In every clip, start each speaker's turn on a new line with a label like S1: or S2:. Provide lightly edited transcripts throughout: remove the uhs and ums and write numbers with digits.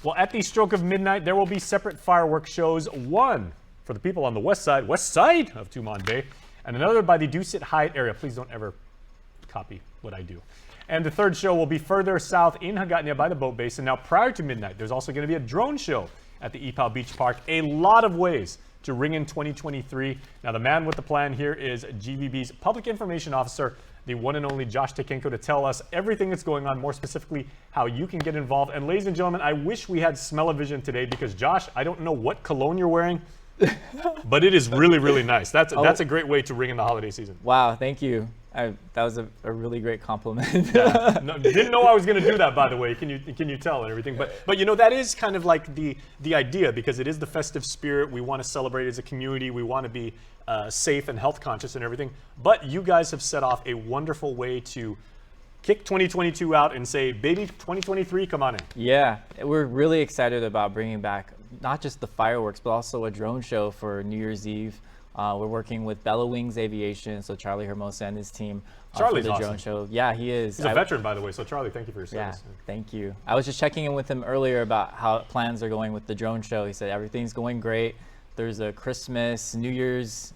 S1: Well, at the stroke of midnight, there will be separate fireworks shows. One for the people on the west side of Tumon Bay, and another by the Dusit Hyatt area. Please don't ever copy what I do. And the third show will be further south in Hagåtña by the boat basin. Now, prior to midnight, there's also going to be a drone show at the Ipao Beach Park. A lot of ways to ring in 2023. Now, the man with the plan here is GVB's Public Information Officer, the one and only Josh Tekenko, to tell us everything that's going on, more specifically how you can get involved. And ladies and gentlemen, I wish we had Smell-O-Vision today because, Josh, I don't know what cologne you're wearing, but it is really, really nice. That's a great way to ring in the holiday season.
S2: Wow, thank you. That was a really great compliment.
S1: Yeah. No, didn't know I was going to do that, by the way. Can you tell and everything? But you know, that is kind of like the idea, because it is the festive spirit. We want to celebrate as a community. We want to be safe and health conscious and everything. But you guys have set off a wonderful way to kick 2022 out and say, baby, 2023, come on in.
S2: Yeah, we're really excited about bringing back not just the fireworks, but also a drone show for New Year's Eve. We're working with Bella Wings Aviation, so Charlie Hermosa and his team for the drone show. Yeah, he is.
S1: He's a veteran, by the way, so Charlie, thank you for your service.
S2: Yeah, thank you. I was just checking in with him earlier about how plans are going with the drone show. He said everything's going great. There's a Christmas, New Year's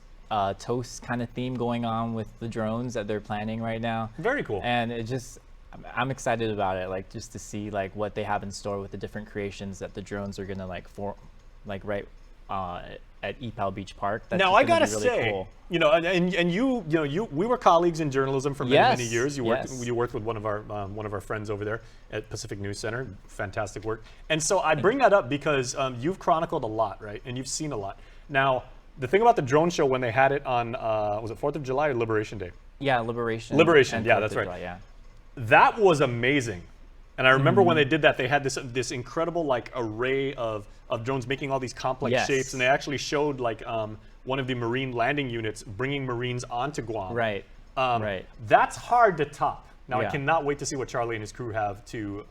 S2: toast kind of theme going on with the drones that they're planning right now.
S1: Very cool.
S2: And I'm excited about it, like just to see like what they have in store with the different creations that the drones are gonna at Ipao Beach Park. That's
S1: now I gotta
S2: really
S1: say,
S2: cool.
S1: you know, and we were colleagues in journalism for many years. You worked with one of our friends over there at Pacific News Center. Fantastic work. And so I bring that up because you've chronicled a lot, right? And you've seen a lot. Now, the thing about the drone show when they had it on was it 4th of July or Liberation Day?
S2: Yeah, Liberation.
S1: Yeah, that's right.
S2: July, yeah.
S1: That was amazing. And I remember when they did that, they had this incredible like array of drones making all these complex shapes, and they actually showed like one of the Marine landing units bringing Marines onto Guam.
S2: Right.
S1: Right. That's hard to top. Now I cannot wait to see what Charlie and his crew have to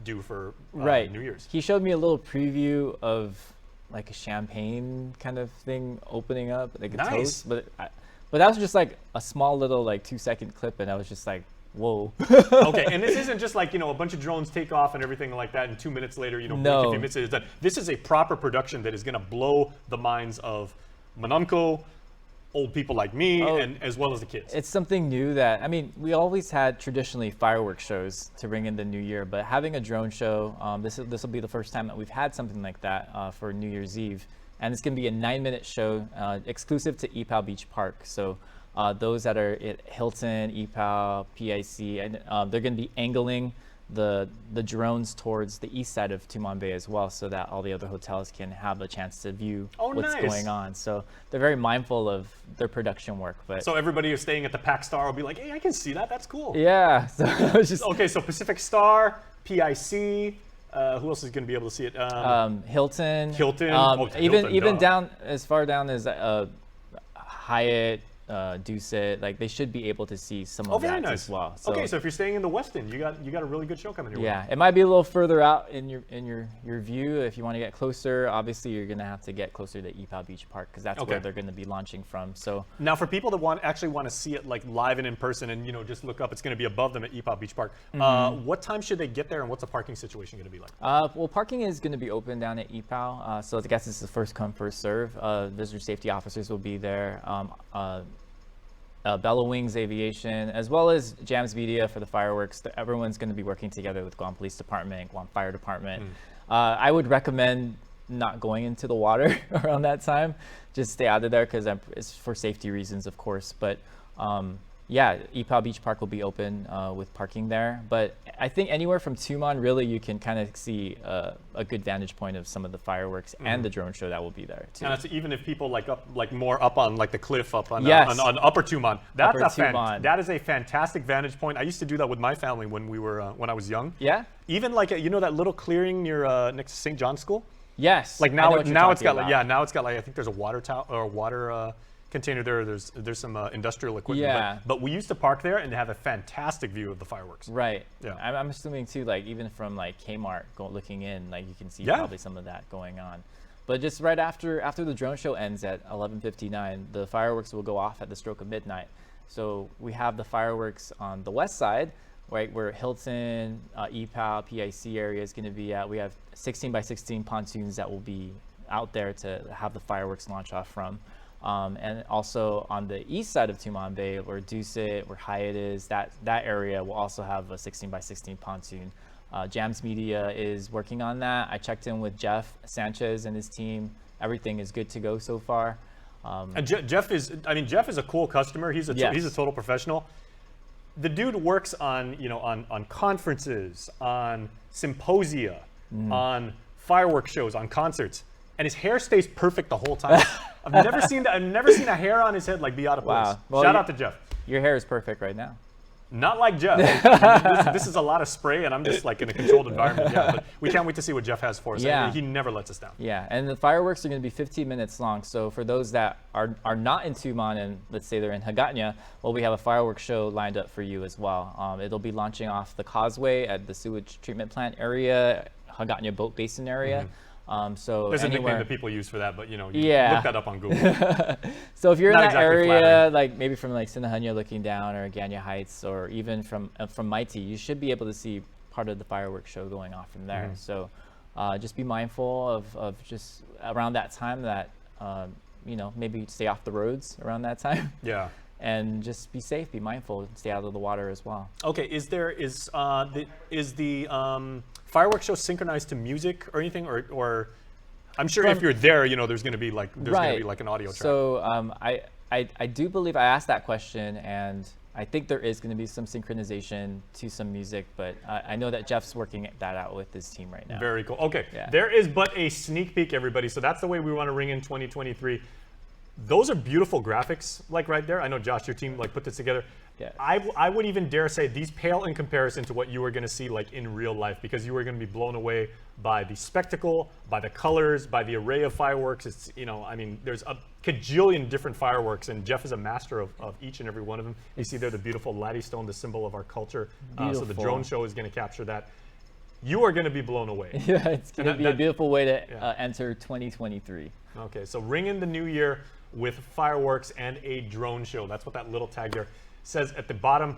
S1: do for New Year's.
S2: He showed me a little preview of like a champagne kind of thing opening up, like a toast, but that was just like a small little like 2-second clip, and I was just like, whoa.
S1: Okay, and this isn't just like, you know, a bunch of drones take off and everything like that, and 2 minutes later, you know,
S2: no.
S1: 50 minutes is done. This is a proper production that is going to blow the minds of Manamco, old people like me, and as well as the kids.
S2: It's something new that, I mean, we always had traditionally fireworks shows to bring in the new year, but having a drone show, this will be the first time that we've had something like that for New Year's Eve. And it's going to be a 9-minute show exclusive to Ipao Beach Park. So those that are at Hilton, Ipao, PIC, and they're going to be angling the drones towards the east side of Tumon Bay as well, so that all the other hotels can have a chance to view what's going on. So they're very mindful of their production work. But
S1: so everybody who's staying at the Pac Star will be like, hey, I can see that. That's cool.
S2: Yeah. So it's just
S1: okay. So Pacific Star, PIC. Who else is going to be able to see it?
S2: Hilton.
S1: Hilton.
S2: Even down as far down as Hyatt. Dusit, like they should be able to see some of that as well. So,
S1: okay, so if you're staying in the West End, you got a really good show coming your way.
S2: Yeah, it might be a little further out in your view. If you want to get closer, obviously you're gonna have to get closer to Ipao Beach Park because that's where they're gonna be launching from. So
S1: now, for people that actually want to see it like live and in person, and just look up, it's gonna be above them at Ipao Beach Park. What time should they get there, and what's the parking situation gonna be like?
S2: Well, parking is gonna be open down at Ipao, so I guess it's the first come first serve. Visitor safety officers will be there. Bella Wings Aviation, as well as Jams Media for the fireworks. Everyone's going to be working together with Guam Police Department, Guam Fire Department. I would recommend not going into the water around that time. Just stay out of there because it's for safety reasons, of course. But yeah, Ipao Beach Park will be open with parking there. But I think anywhere from Tumon, really, you can kind of see a good vantage point of some of the fireworks and the drone show that will be there too.
S1: And that's even if people more up on like the cliff up on Upper Tumon. That is a fantastic vantage point. I used to do that with my family when we were when I was young.
S2: Yeah.
S1: Even like that little clearing near next to St. John's School.
S2: Yes.
S1: Like now it's got now it's got like I think there's a water tower or a water container there. There's some industrial equipment.
S2: Yeah.
S1: But we used to park there and have a fantastic view of the fireworks.
S2: Right.
S1: Yeah.
S2: I'm assuming too, like even from like Kmart looking in, like you can see probably some of that going on. But just right after the drone show ends at 11:59, the fireworks will go off at the stroke of midnight. So we have the fireworks on the west side right where Hilton, EPAL, PIC area is going to be at. We have 16 by 16 pontoons that will be out there to have the fireworks launch off from. And also on the east side of Tumon Bay, where Dusit, where Hyatt is, that area will also have a 16 by 16 pontoon. Jams Media is working on that. I checked in with Jeff Sanchez and his team. Everything is good to go so far.
S1: And Jeff is a cool customer. He's a total professional. The dude works on on conferences, on symposia, on fireworks shows, on concerts, and his hair stays perfect the whole time. I've never seen a hair on his head like be out of place.
S2: Wow. Well,
S1: Shout out to Jeff.
S2: Your hair is perfect right now.
S1: Not like Jeff. I mean, this is a lot of spray, and I'm just like in a controlled environment. Yeah, but we can't wait to see what Jeff has for us.
S2: Yeah.
S1: I mean, he never lets us down.
S2: Yeah, and the fireworks are going to be 15 minutes long. So for those that are not in Tumon and let's say they're in Hagåtña, well, we have a fireworks show lined up for you as well. It'll be launching off the causeway at the sewage treatment plant area, Hagåtña boat basin area. So
S1: there's a
S2: anywhere,
S1: nickname that people use for that, but you look that up on Google.
S2: So if you're
S1: Not
S2: in that
S1: exactly
S2: area,
S1: flattering.
S2: like maybe from like Sinahanya looking down or Ganya Heights, or even from Mighty, you should be able to see part of the fireworks show going off from there. So just be mindful of just around that time that maybe stay off the roads around that time.
S1: Yeah.
S2: And just be safe, be mindful, and stay out of the water as well.
S1: Okay, is the fireworks show synchronized to music or anything, or I'm sure if you're there, there's going to be like an audio track.
S2: So I do believe I asked that question, and I think there is going to be some synchronization to some music, but I know that Jeff's working that out with his team right now.
S1: Very cool. Okay,
S2: Yeah.
S1: There is but a sneak peek, everybody. So that's the way we want to ring in 2023. Those are beautiful graphics, like right there. I know Josh, your team put this together.
S2: Yeah.
S1: I would even dare say these pale in comparison to what you are going to see like in real life, because you are going to be blown away by the spectacle, by the colors, by the array of fireworks. It's there's a cajillion different fireworks, and Jeff is a master of each and every one of them. You see there the beautiful Laddystone, the symbol of our culture. So the
S2: Beautiful.
S1: drone show is going to capture that. You are going to be blown away.
S2: Yeah, it's going to be a beautiful way to
S1: Yeah.
S2: enter 2023.
S1: Okay, so ring in the new year with fireworks and a drone show. That's what that little tag there says at the bottom.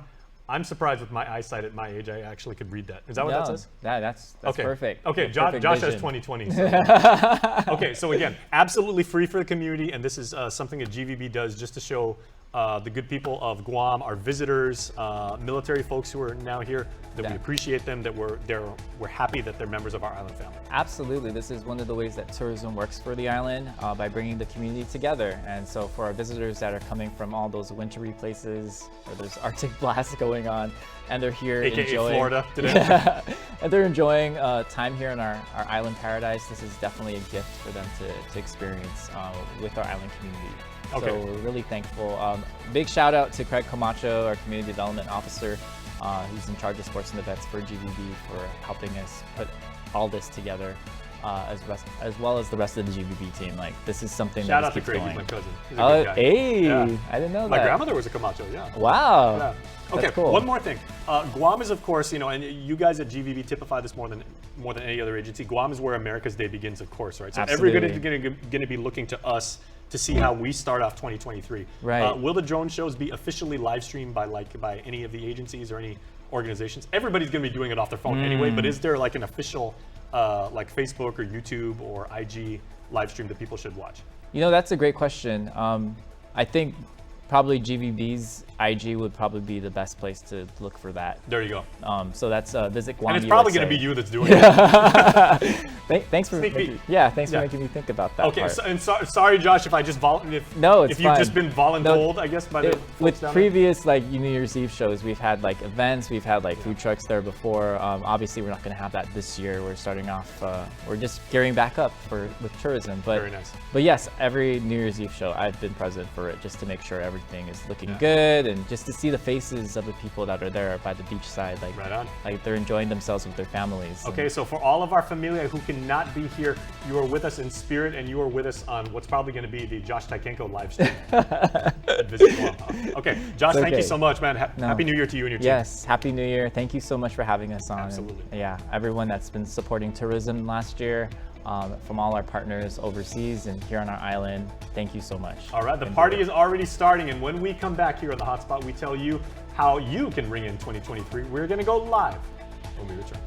S1: I'm surprised with my eyesight at my age, I actually could read that. Is that what that says?
S2: That's
S1: Okay.
S2: perfect.
S1: Okay,
S2: Perfect
S1: Josh has
S2: vision.
S1: 2020. So. Okay, so again, absolutely free for the community, and this is something that GVB does just to show the good people of Guam, our visitors, military folks who are now here, that we
S2: Yeah.
S1: appreciate them, that we're happy that they're members of our island family.
S2: Absolutely. This is one of the ways that tourism works for the island, by bringing the community together. And so for our visitors that are coming from all those wintry places where there's Arctic blasts going on, and they're here
S1: AKA
S2: enjoying
S1: Florida today.
S2: Yeah. And they're enjoying time here in our island paradise, this is definitely a gift for them to experience with our island community.
S1: Okay.
S2: So we're really thankful. Big shout out to Craig Camacho, our community development officer, who's in charge of sports and events for GVB, for helping us put all this together, as well as the rest of the GVB team. Like, this is something
S1: Shout
S2: that
S1: out to
S2: just
S1: Craig,
S2: keeps
S1: he's my
S2: going.
S1: cousin. He's a good guy.
S2: Hey,
S1: Yeah.
S2: I didn't know
S1: My
S2: that.
S1: grandmother was a Camacho, yeah.
S2: Wow.
S1: Yeah. Okay,
S2: That's cool.
S1: one more thing. Guam is, of course, and you guys at GVB typify this more than any other agency. Guam is where America's Day begins, of course, right? So everybody's going to be looking to us to see how we start off 2023.
S2: Right.
S1: Will the drone shows be officially live streamed by any of the agencies or any organizations? Everybody's going to be doing it off their phone anyway, but is there like an official like Facebook or YouTube or IG live stream that people should watch?
S2: That's a great question. I think probably GVB's IG would probably be the best place to look for that.
S1: There you go.
S2: So that's Visit Guam.
S1: And it's probably going to be you that's doing it.
S2: Thanks for
S1: Sneak peek.
S2: thanks for
S1: Yeah.
S2: making me think about that.
S1: Okay,
S2: part.
S1: sorry, Josh, if I just
S2: No, it's
S1: if you've just
S2: fine.
S1: been voluntold, I guess, by the folks
S2: with
S1: down there.
S2: previous New Year's Eve shows, we've had events, we've had food trucks there before. Obviously, we're not going to have that this year. We're starting off. We're just gearing back up with tourism. But
S1: Very nice.
S2: But yes, every New Year's Eve show, I've been present for it just to make sure everything is looking good, and just to see the faces of the people that are there by the beach side,
S1: Right on.
S2: like they're enjoying themselves with their families.
S1: Okay, so for all of our familia who cannot be here, you are with us in spirit, and you are with us on what's probably going to be the Josh Taikenko live stream at Visit Guam. Okay, Josh, thank you
S2: okay.
S1: so much, man. Happy New Year to you and your team.
S2: Yes, Happy New Year. Thank you so much for having us on. And,
S1: Absolutely.
S2: yeah, everyone that's been supporting tourism last year, from all our partners overseas and here on our island, thank you so much.
S1: All right, the party is already starting, and when we come back here on The Hotspot, we tell you how you can ring in 2023. We're going to go live when we return.